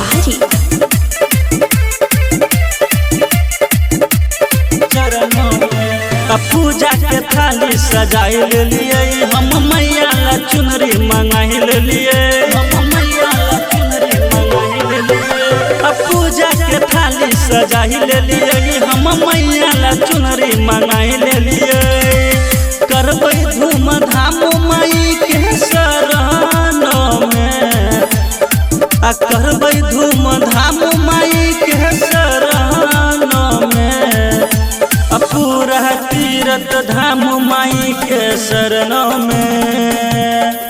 बाहरी। पूजा के थाली सजाई ले लिए हम मैया ला चुनरी मंगाई ले लिए पूजा के थाली सजाई ले लिए हम मैया ला चुनरी मंगाई ले लिए करबै धूम धाम माई के शरण में करबै धूम धाम माई के शरण में पूरा तीरथ धाम माई के शरण में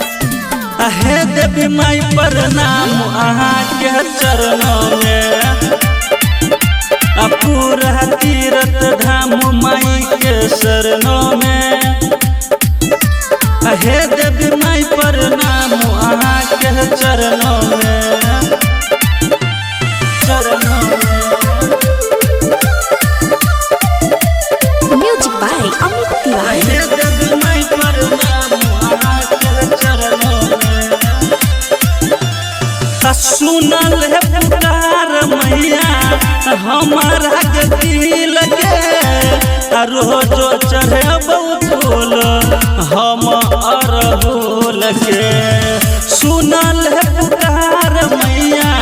हे देवी माई प्रणाम अहाँ के चरण में पूरा तीरथ धाम माई के शरण में हे देवी माई प्रणाम अहाँ के चरण में म्यूजिक बाय अमित तिवारी। सुनल है पुकार मैया हमारा दिल के रोजो चढ़े फूल हम अरहुल के सुनल है पुकार मैया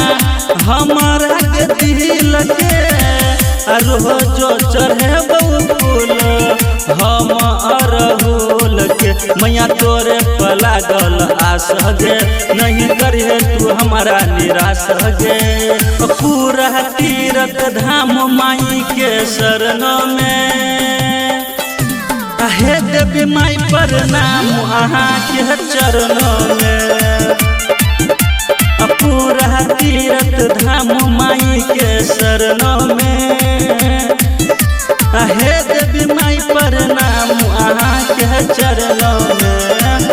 हमारा दिल के रोजो चढ़े फूल हम अरहुल के मैया तोरे पर लागल आस गे नहीं करिए तू हमारा निराश गे पूरा तीरथ धाम माई के शरण में हे देवी माई प्रणाम अहाँ के चरण में पूरा तीरथ धाम माई के शरण में हे देवी माई प्रणाम अहाँ के चरण में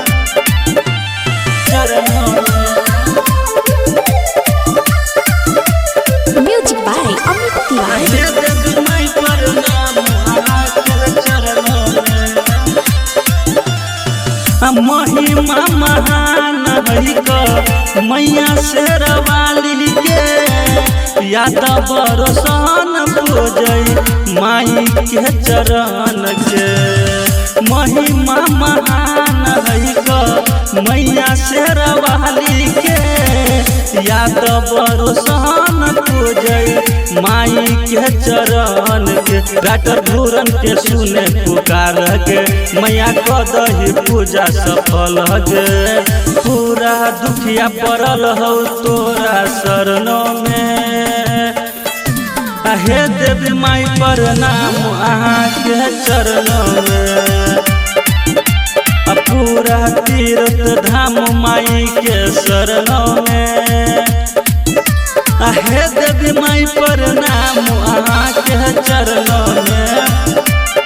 म्यूजिक बाय अमित तिवारी। हे देवी माई प्रणाम अहाँ के चरण में महिमा महान हरि का मैया शेरवाली के यादव रोशन पूजई माई के चरण के महिमा महान हरि का मैया शेरवाली के यादव रोशन पूजई माई के चरण के डॉक्टर धूरन के सुने पुकार के मैया कदही पूजा सफल गे पूरा दुखिया पड़ल हो तोरा शरण में हे देवी माई प्रणाम अहाँ के चरण में पूरा तीर्थ धाम माई के शरण में हे देवी माई प्रणाम अहाँ के चरण में।